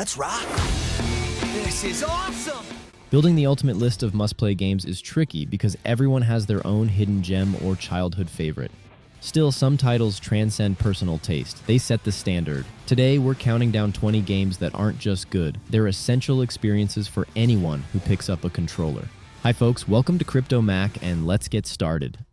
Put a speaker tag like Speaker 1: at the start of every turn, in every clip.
Speaker 1: Let's rock. This is awesome!
Speaker 2: Building the ultimate list of must-play games is tricky because everyone has their own hidden gem or childhood favorite. Still, some titles transcend personal taste. They set the standard. Today, we're counting down 20 games that aren't just good. They're essential experiences for anyone who picks up a controller. Hi folks, welcome to Crypto Mac, and let's get started.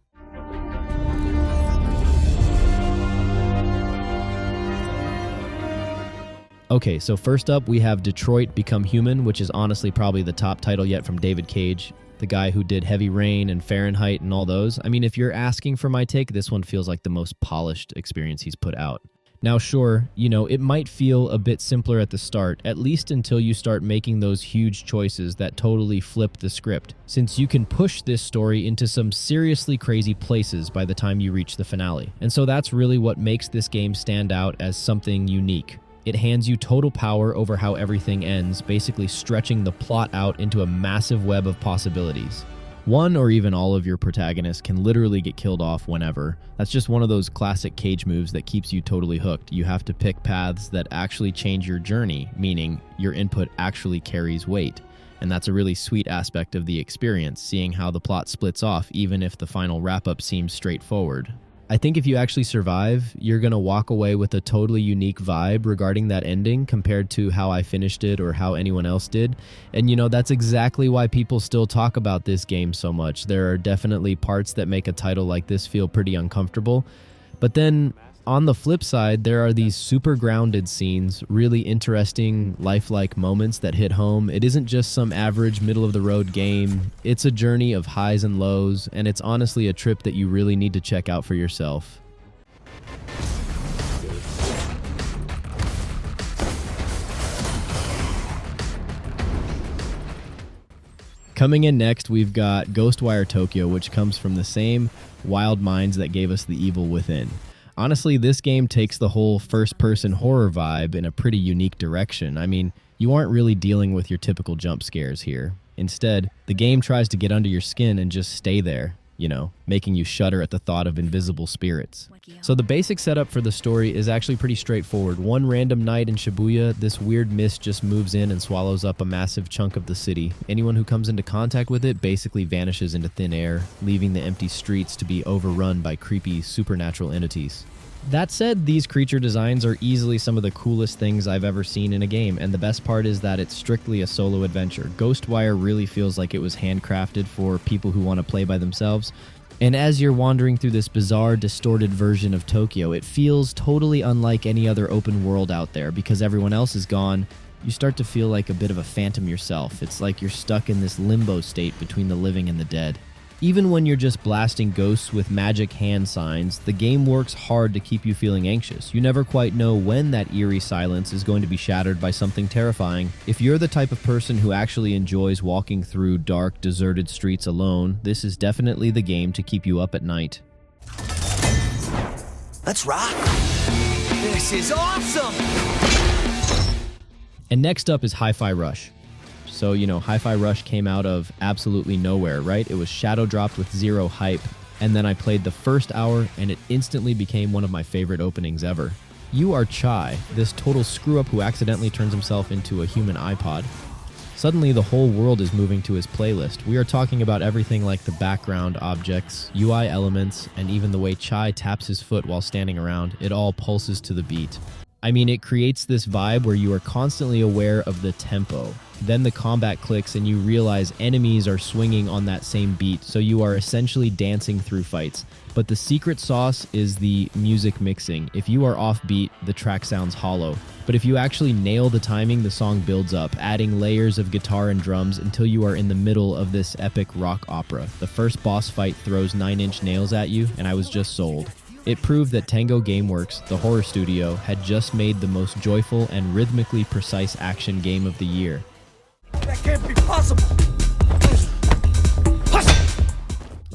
Speaker 2: Okay, so first up we have Detroit Become Human, which is honestly probably the top title yet from David Cage, the guy who did Heavy Rain and Fahrenheit and all those. I mean, if you're asking for my take, this one feels like the most polished experience he's put out. Now sure, it might feel a bit simpler at the start, at least until you start making those huge choices that totally flip the script, since you can push this story into some seriously crazy places by the time you reach the finale. And so that's really what makes this game stand out as something unique. It hands you total power over how everything ends, basically stretching the plot out into a massive web of possibilities. One or even all of your protagonists can literally get killed off whenever. That's just one of those classic Cage moves that keeps you totally hooked. You have to pick paths that actually change your journey, meaning your input actually carries weight. And that's a really sweet aspect of the experience, seeing how the plot splits off even if the final wrap-up seems straightforward. I think if you actually survive, you're going to walk away with a totally unique vibe regarding that ending compared to how I finished it or how anyone else did. And that's exactly why people still talk about this game so much. There are definitely parts that make a title like this feel pretty uncomfortable. But then on the flip side, there are these super grounded scenes, really interesting, lifelike moments that hit home. It isn't just some average middle-of-the-road game. It's a journey of highs and lows, and it's honestly a trip that you really need to check out for yourself. Coming in next, we've got Ghostwire Tokyo, which comes from the same wild minds that gave us The Evil Within. Honestly, this game takes the whole first-person horror vibe in a pretty unique direction. I mean, you aren't really dealing with your typical jump scares here. Instead, the game tries to get under your skin and just stay there, making you shudder at the thought of invisible spirits. So the basic setup for the story is actually pretty straightforward. One random night in Shibuya, this weird mist just moves in and swallows up a massive chunk of the city. Anyone who comes into contact with it basically vanishes into thin air, leaving the empty streets to be overrun by creepy supernatural entities. That said, these creature designs are easily some of the coolest things I've ever seen in a game, and the best part is that it's strictly a solo adventure. Ghostwire really feels like it was handcrafted for people who want to play by themselves. And as you're wandering through this bizarre, distorted version of Tokyo, it feels totally unlike any other open world out there. Because everyone else is gone, you start to feel like a bit of a phantom yourself. It's like you're stuck in this limbo state between the living and the dead. Even when you're just blasting ghosts with magic hand signs, the game works hard to keep you feeling anxious. You never quite know when that eerie silence is going to be shattered by something terrifying. If you're the type of person who actually enjoys walking through dark, deserted streets alone, this is definitely the game to keep you up at night.
Speaker 1: Let's rock! This is awesome!
Speaker 2: And next up is Hi-Fi Rush. So, Hi-Fi Rush came out of absolutely nowhere, right? It was shadow dropped with zero hype, and then I played the first hour, and it instantly became one of my favorite openings ever. You are Chai, this total screw-up who accidentally turns himself into a human iPod. Suddenly, the whole world is moving to his playlist. We are talking about everything like the background objects, UI elements, and even the way Chai taps his foot while standing around. It all pulses to the beat. I mean, it creates this vibe where you are constantly aware of the tempo. Then the combat clicks and you realize enemies are swinging on that same beat, so you are essentially dancing through fights. But the secret sauce is the music mixing. If you are offbeat, the track sounds hollow. But if you actually nail the timing, the song builds up, adding layers of guitar and drums until you are in the middle of this epic rock opera. The first boss fight throws 9-inch nails at you, and I was just sold. It proved that Tango Gameworks, the horror studio, had just made the most joyful and rhythmically precise action game of the year.
Speaker 1: That can't be possible!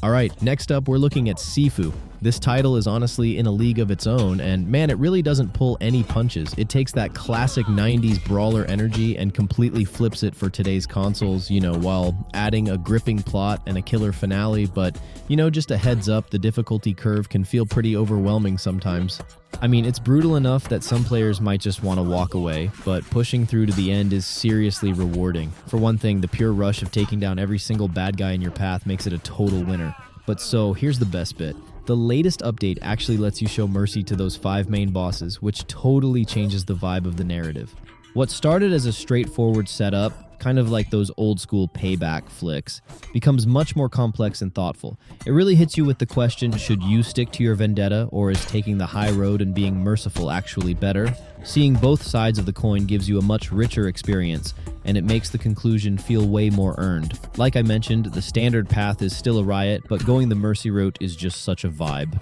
Speaker 2: Alright, next up we're looking at Sifu, This title is honestly in a league of its own, and man, it really doesn't pull any punches. It takes that classic 90s brawler energy and completely flips it for today's consoles, while adding a gripping plot and a killer finale, but, just a heads up, the difficulty curve can feel pretty overwhelming sometimes. I mean, it's brutal enough that some players might just want to walk away, but pushing through to the end is seriously rewarding. For one thing, the pure rush of taking down every single bad guy in your path makes it a total winner. But so, here's the best bit. The latest update actually lets you show mercy to those 5 main bosses, which totally changes the vibe of the narrative. What started as a straightforward setup, kind of like those old school payback flicks, becomes much more complex and thoughtful. It really hits you with the question, should you stick to your vendetta, or is taking the high road and being merciful actually better? Seeing both sides of the coin gives you a much richer experience, and it makes the conclusion feel way more earned. Like I mentioned, the standard path is still a riot, but going the mercy route is just such a vibe.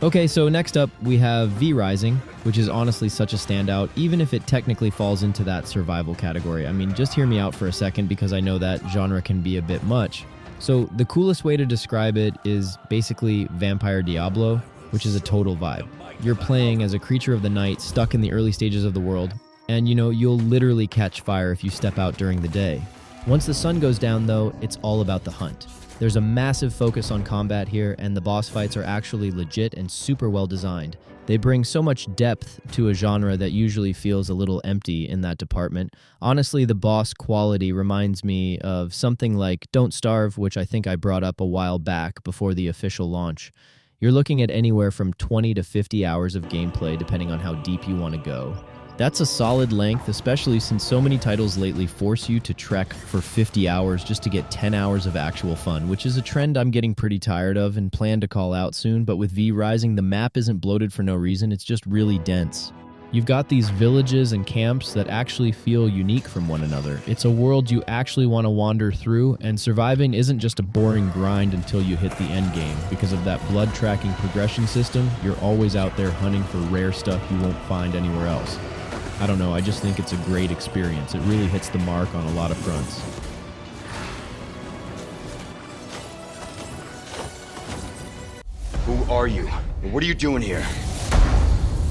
Speaker 2: Okay, so next up we have V Rising, which is honestly such a standout, even if it technically falls into that survival category. I mean, just hear me out for a second because I know that genre can be a bit much. So the coolest way to describe it is basically Vampire Diablo, which is a total vibe. You're playing as a creature of the night stuck in the early stages of the world, and you'll literally catch fire if you step out during the day. Once the sun goes down though, it's all about the hunt. There's a massive focus on combat here, and the boss fights are actually legit and super well designed. They bring so much depth to a genre that usually feels a little empty in that department. Honestly, the boss quality reminds me of something like Don't Starve, which I think I brought up a while back before the official launch. You're looking at anywhere from 20 to 50 hours of gameplay depending on how deep you want to go. That's a solid length, especially since so many titles lately force you to trek for 50 hours just to get 10 hours of actual fun, which is a trend I'm getting pretty tired of and plan to call out soon, but with V Rising, the map isn't bloated for no reason, it's just really dense. You've got these villages and camps that actually feel unique from one another. It's a world you actually want to wander through, and surviving isn't just a boring grind until you hit the end game. Because of that blood tracking progression system, you're always out there hunting for rare stuff you won't find anywhere else. I don't know, I just think it's a great experience. It really hits the mark on a lot of fronts.
Speaker 3: Who are you? What are you doing here?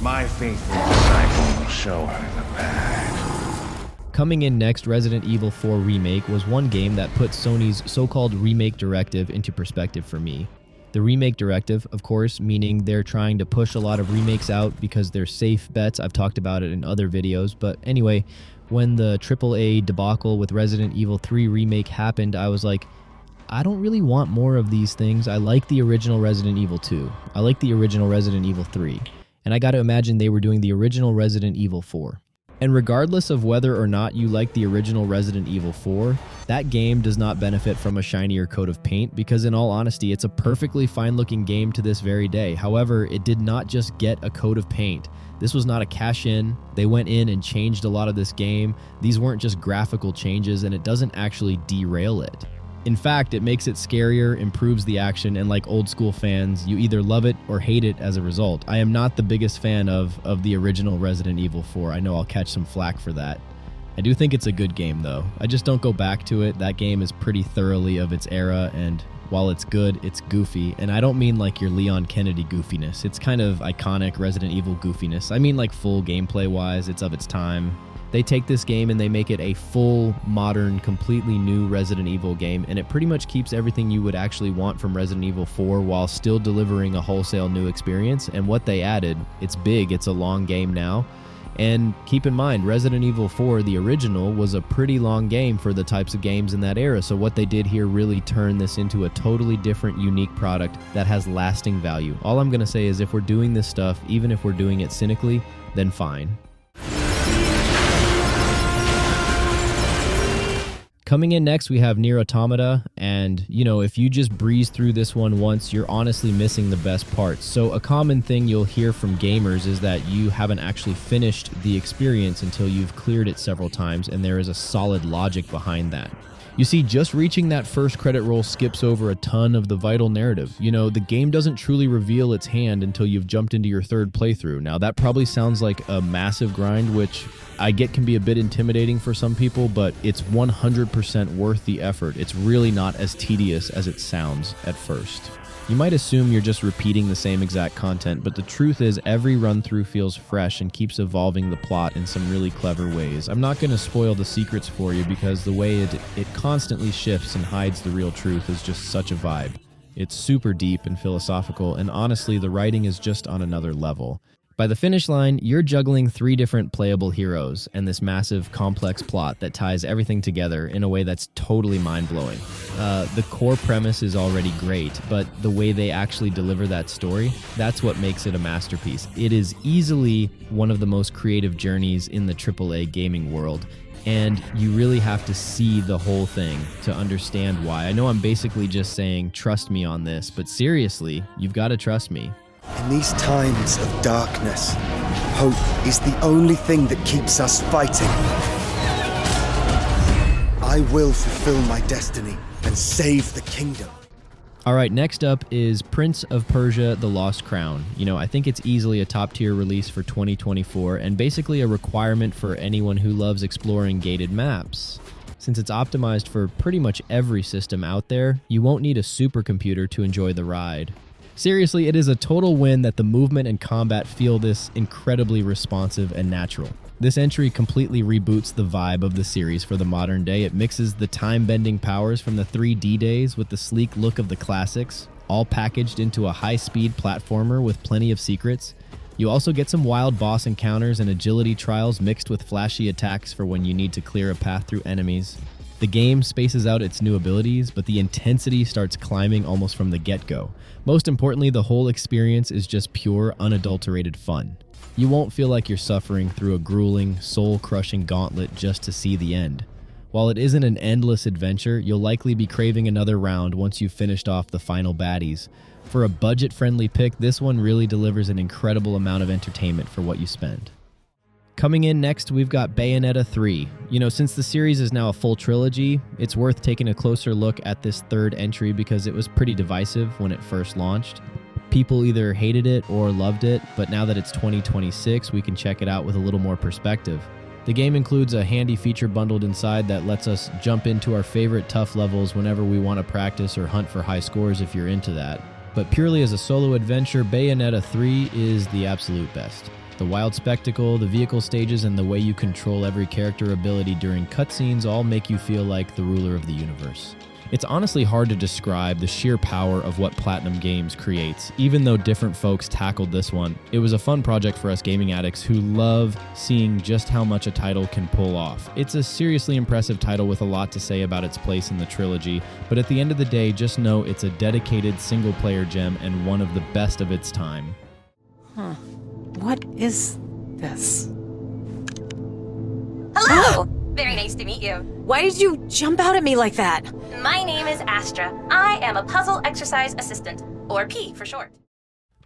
Speaker 4: My faithful disciple will show her the path.
Speaker 2: Coming in next, Resident Evil 4 Remake was one game that put Sony's so-called remake directive into perspective for me. The remake directive, of course, meaning they're trying to push a lot of remakes out because they're safe bets. I've talked about it in other videos. But anyway, when the AAA debacle with Resident Evil 3 Remake happened, I was like, I don't really want more of these things. I like the original Resident Evil 2. I like the original Resident Evil 3. And I gotta imagine they were doing the original Resident Evil 4. And regardless of whether or not you like the original Resident Evil 4, that game does not benefit from a shinier coat of paint because in all honesty, it's a perfectly fine-looking game to this very day. However, it did not just get a coat of paint. This was not a cash-in. They went in and changed a lot of this game. These weren't just graphical changes, and it doesn't actually derail it. In fact, it makes it scarier, improves the action, and like old school fans, you either love it or hate it as a result. I am not the biggest fan of the original Resident Evil 4. I know I'll catch some flack for that. I do think it's a good game though. I just don't go back to it. That game is pretty thoroughly of its era, and while it's good, it's goofy. And I don't mean like your Leon Kennedy goofiness. It's kind of iconic Resident Evil goofiness. I mean like full gameplay wise, it's of its time. They take this game and they make it a full, modern, completely new Resident Evil game, and it pretty much keeps everything you would actually want from Resident Evil 4 while still delivering a wholesale new experience. And what they added, it's big, it's a long game now. And keep in mind, Resident Evil 4, the original, was a pretty long game for the types of games in that era, so what they did here really turned this into a totally different, unique product that has lasting value. All I'm gonna say is if we're doing this stuff, even if we're doing it cynically, then fine. Coming in next, we have Nier Automata, and if you just breeze through this one once, you're honestly missing the best parts. So a common thing you'll hear from gamers is that you haven't actually finished the experience until you've cleared it several times, and there is a solid logic behind that. You see, just reaching that first credit roll skips over a ton of the vital narrative. The game doesn't truly reveal its hand until you've jumped into your third playthrough. Now, that probably sounds like a massive grind, which I get can be a bit intimidating for some people, but it's 100% worth the effort. It's really not as tedious as it sounds at first. You might assume you're just repeating the same exact content, but the truth is every run-through feels fresh and keeps evolving the plot in some really clever ways. I'm not going to spoil the secrets for you because the way it constantly shifts and hides the real truth is just such a vibe. It's super deep and philosophical, and honestly, the writing is just on another level. By the finish line, you're juggling 3 different playable heroes and this massive, complex plot that ties everything together in a way that's totally mind-blowing. The core premise is already great, but the way they actually deliver that story, that's what makes it a masterpiece. It is easily one of the most creative journeys in the AAA gaming world, and you really have to see the whole thing to understand why. I know I'm basically just saying, trust me on this, but seriously, you've got to trust me.
Speaker 5: In these times of darkness, hope is the only thing that keeps us fighting. I will fulfill my destiny and save the kingdom.
Speaker 2: All right, next up is Prince of Persia: The Lost Crown. I think it's easily a top-tier release for 2024 and basically a requirement for anyone who loves exploring gated maps. Since it's optimized for pretty much every system out there, you won't need a supercomputer to enjoy the ride. Seriously, it is a total win that the movement and combat feel this incredibly responsive and natural. This entry completely reboots the vibe of the series for the modern day. It mixes the time-bending powers from the 3D days with the sleek look of the classics, all packaged into a high-speed platformer with plenty of secrets. You also get some wild boss encounters and agility trials mixed with flashy attacks for when you need to clear a path through enemies. The game spaces out its new abilities, but the intensity starts climbing almost from the get-go. Most importantly, the whole experience is just pure, unadulterated fun. You won't feel like you're suffering through a grueling, soul-crushing gauntlet just to see the end. While it isn't an endless adventure, you'll likely be craving another round once you've finished off the final baddies. For a budget-friendly pick, this one really delivers an incredible amount of entertainment for what you spend. Coming in next, we've got Bayonetta 3. Since the series is now a full trilogy, it's worth taking a closer look at this third entry because it was pretty divisive when it first launched. People either hated it or loved it, but now that it's 2026, we can check it out with a little more perspective. The game includes a handy feature bundled inside that lets us jump into our favorite tough levels whenever we want to practice or hunt for high scores if you're into that. But purely as a solo adventure, Bayonetta 3 is the absolute best. The wild spectacle, the vehicle stages, and the way you control every character ability during cutscenes all make you feel like the ruler of the universe. It's honestly hard to describe the sheer power of what Platinum Games creates. Even though different folks tackled this one, it was a fun project for us gaming addicts who love seeing just how much a title can pull off. It's a seriously impressive title with a lot to say about its place in the trilogy, but at the end of the day, just know it's a dedicated single-player gem and one of the best of its time.
Speaker 6: What is this?
Speaker 7: Hello! Very nice to meet you.
Speaker 6: Why did you jump out at me like that?
Speaker 7: My name is Astra. I am a puzzle exercise assistant, or P for short.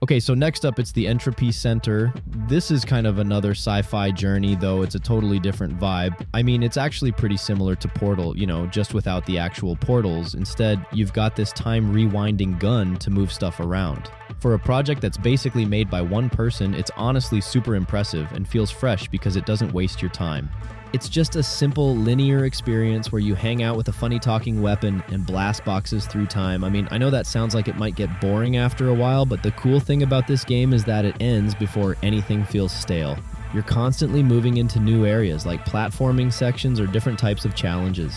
Speaker 2: Okay, so next up, it's the Entropy Center. This is kind of another sci-fi journey, though it's a totally different vibe. I mean, it's actually pretty similar to Portal, just without the actual portals. Instead, you've got this time rewinding gun to move stuff around. For a project that's basically made by one person, it's honestly super impressive and feels fresh because it doesn't waste your time. It's just a simple, linear experience where you hang out with a funny talking weapon and blast boxes through time. I mean, I know that sounds like it might get boring after a while, but the cool thing about this game is that it ends before anything feels stale. You're constantly moving into new areas like platforming sections or different types of challenges.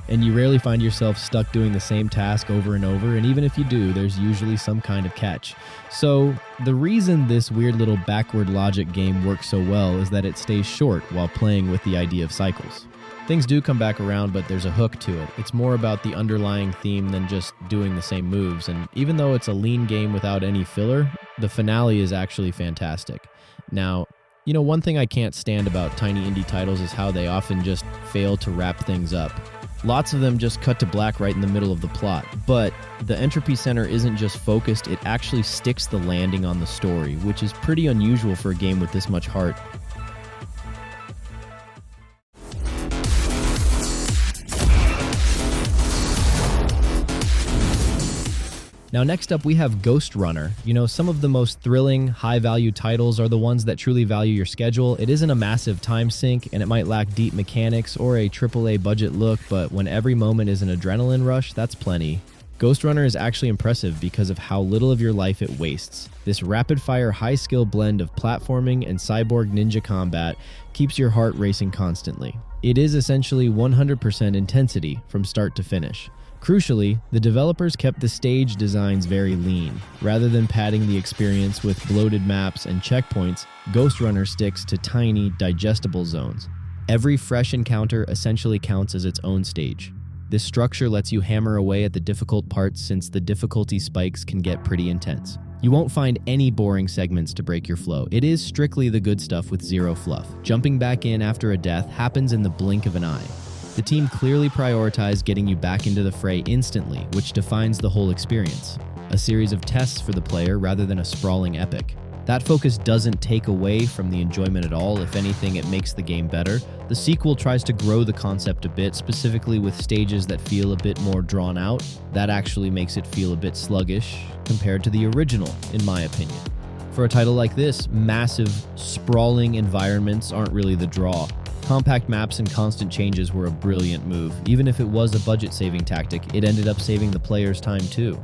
Speaker 2: And you rarely find yourself stuck doing the same task over and over, and even if you do, there's usually some kind of catch. So, the reason this weird little backward logic game works so well is that it stays short while playing with the idea of cycles. Things do come back around, but there's a hook to it. It's more about the underlying theme than just doing the same moves, and even though it's a lean game without any filler, the finale is actually fantastic. Now, one thing I can't stand about tiny indie titles is how they often just fail to wrap things up. Lots of them just cut to black right in the middle of the plot, but the Entropy Center isn't just focused, it actually sticks the landing on the story, which is pretty unusual for a game with this much heart. Now next up we have Ghost Runner. You know, some of the most thrilling, high-value titles are the ones that truly value your schedule. It isn't a massive time sink, and it might lack deep mechanics or a AAA budget look, but when every moment is an adrenaline rush, that's plenty. Ghost Runner is actually impressive because of how little of your life it wastes. This rapid-fire, high-skill blend of platforming and cyborg ninja combat keeps your heart racing constantly. It is essentially 100% intensity from start to finish. Crucially, the developers kept the stage designs very lean. Rather than padding the experience with bloated maps and checkpoints, Ghost Runner sticks to tiny, digestible zones. Every fresh encounter essentially counts as its own stage. This structure lets you hammer away at the difficult parts since the difficulty spikes can get pretty intense. You won't find any boring segments to break your flow. It is strictly the good stuff with zero fluff. Jumping back in after a death happens in the blink of an eye. The team clearly prioritized getting you back into the fray instantly, which defines the whole experience. A series of tests for the player rather than a sprawling epic. That focus doesn't take away from the enjoyment at all. If anything, it makes the game better. The sequel tries to grow the concept a bit, specifically with stages that feel a bit more drawn out. That actually makes it feel a bit sluggish compared to the original, in my opinion. For a title like this, massive, sprawling environments aren't really the draw. Compact maps and constant changes were a brilliant move. Even if it was a budget-saving tactic, it ended up saving the player's time too.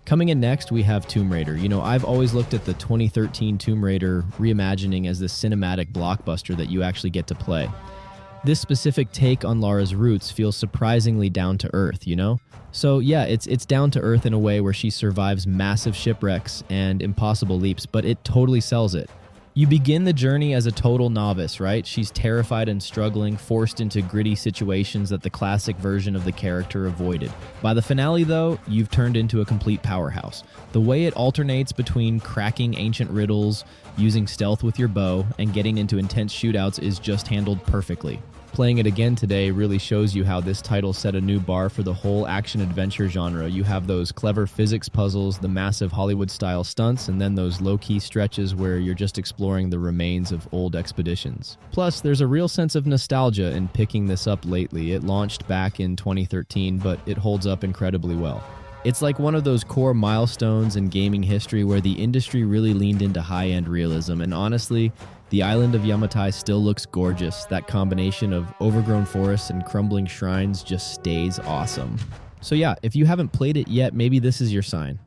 Speaker 2: Coming in next, we have Tomb Raider. You know, I've always looked at the 2013 Tomb Raider reimagining as this cinematic blockbuster that you actually get to play. This specific take on Lara's roots feels surprisingly down to earth, you know? So yeah, it's down to earth in a way where she survives massive shipwrecks and impossible leaps, but it totally sells it. You begin the journey as a total novice, right? She's terrified and struggling, forced into gritty situations that the classic version of the character avoided. By the finale, though, you've turned into a complete powerhouse. The way it alternates between cracking ancient riddles, using stealth with your bow, and getting into intense shootouts is just handled perfectly. Playing it again today really shows you how this title set a new bar for the whole action-adventure genre. You have those clever physics puzzles, the massive Hollywood-style stunts, and then those low-key stretches where you're just exploring the remains of old expeditions. Plus, there's a real sense of nostalgia in picking this up lately. It launched back in 2013, but it holds up incredibly well. It's like one of those core milestones in gaming history where the industry really leaned into high-end realism, and honestly, the island of Yamatai still looks gorgeous. That combination of overgrown forests and crumbling shrines just stays awesome. So yeah, if you haven't played it yet, maybe this is your sign.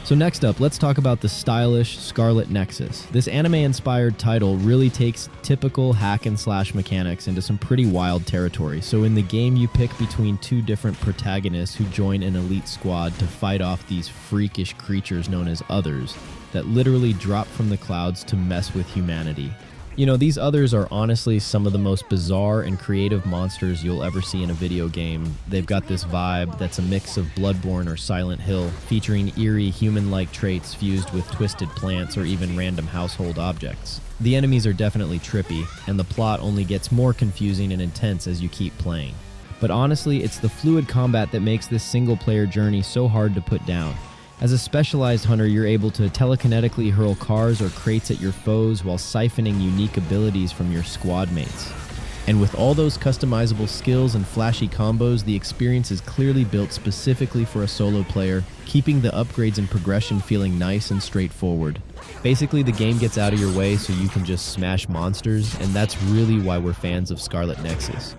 Speaker 2: So next up, let's talk about the stylish Scarlet Nexus. This anime-inspired title really takes typical hack-and-slash mechanics into some pretty wild territory. So in the game, you pick between two different protagonists who join an elite squad to fight off these freakish creatures known as Others that literally drop from the clouds to mess with humanity. You know, these Others are honestly some of the most bizarre and creative monsters you'll ever see in a video game. They've got this vibe that's a mix of Bloodborne or Silent Hill, featuring eerie human-like traits fused with twisted plants or even random household objects. The enemies are definitely trippy, and the plot only gets more confusing and intense as you keep playing. But honestly, it's the fluid combat that makes this single-player journey so hard to put down. As a specialized hunter, you're able to telekinetically hurl cars or crates at your foes while siphoning unique abilities from your squad mates. And with all those customizable skills and flashy combos, the experience is clearly built specifically for a solo player, keeping the upgrades and progression feeling nice and straightforward. Basically, the game gets out of your way so you can just smash monsters, and that's really why we're fans of Scarlet Nexus.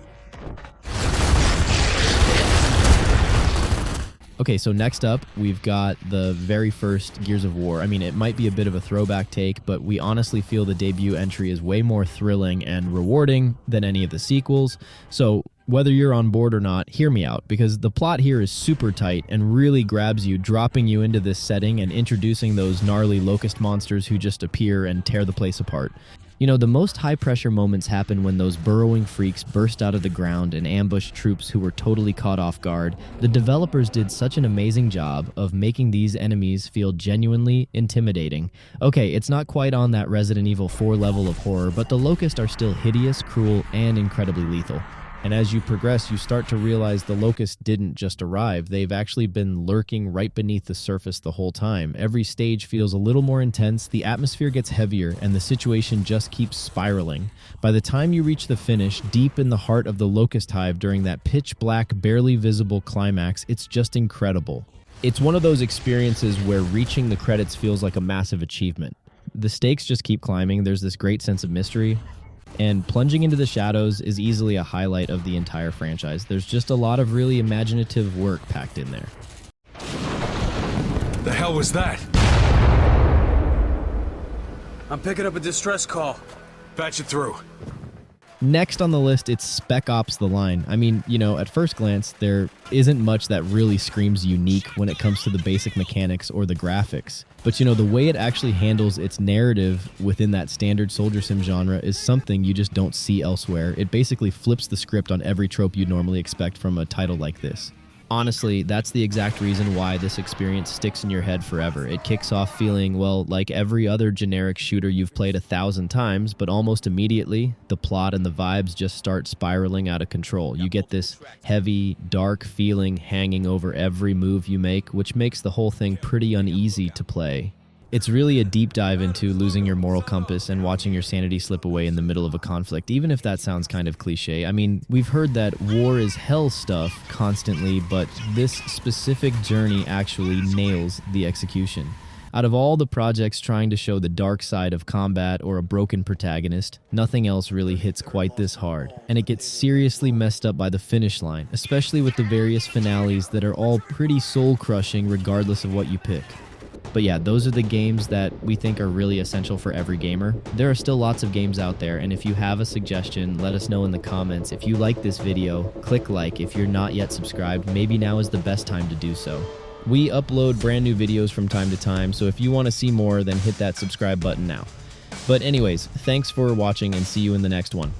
Speaker 2: Okay, so next up, we've got the very first Gears of War. I mean, it might be a bit of a throwback take, but we honestly feel the debut entry is way more thrilling and rewarding than any of the sequels. So whether you're on board or not, hear me out, because the plot here is super tight and really grabs you, dropping you into this setting and introducing those gnarly locust monsters who just appear and tear the place apart. You know, the most high-pressure moments happen when those burrowing freaks burst out of the ground and ambush troops who were totally caught off guard. The developers did such an amazing job of making these enemies feel genuinely intimidating. Okay, it's not quite on that Resident Evil 4 level of horror, but the Locusts are still hideous, cruel, and incredibly lethal. And as you progress, you start to realize the Locusts didn't just arrive. They've actually been lurking right beneath the surface the whole time. Every stage feels a little more intense, the atmosphere gets heavier, and the situation just keeps spiraling. By the time you reach the finish, deep in the heart of the Locust Hive during that pitch-black, barely visible climax, it's just incredible. It's one of those experiences where reaching the credits feels like a massive achievement. The stakes just keep climbing, there's this great sense of mystery, and plunging into the shadows is easily a highlight of the entire franchise. There's just a lot of really imaginative work packed in there.
Speaker 8: The hell was that?
Speaker 1: I'm picking up a distress call.
Speaker 8: Patch it through.
Speaker 2: Next on the list, it's Spec Ops: The Line. I mean, you know, at first glance, there isn't much that really screams unique when it comes to the basic mechanics or the graphics. But you know, the way it actually handles its narrative within that standard soldier sim genre is something you just don't see elsewhere. It basically flips the script on every trope you'd normally expect from a title like this. Honestly, that's the exact reason why this experience sticks in your head forever. It kicks off feeling, well, like every other generic shooter you've played 1,000 times, but almost immediately, the plot and the vibes just start spiraling out of control. You get this heavy, dark feeling hanging over every move you make, which makes the whole thing pretty uneasy to play. It's really a deep dive into losing your moral compass and watching your sanity slip away in the middle of a conflict, even if that sounds kind of cliche. I mean, we've heard that war is hell stuff constantly, but this specific journey actually nails the execution. Out of all the projects trying to show the dark side of combat or a broken protagonist, nothing else really hits quite this hard. And it gets seriously messed up by the finish line, especially with the various finales that are all pretty soul-crushing regardless of what you pick. But yeah, those are the games that we think are really essential for every gamer. There are still lots of games out there, and if you have a suggestion, let us know in the comments. If you like this video, click like. If you're not yet subscribed, maybe now is the best time to do so. We upload brand new videos from time to time, so if you want to see more, then hit that subscribe button now. But anyways, thanks for watching and see you in the next one.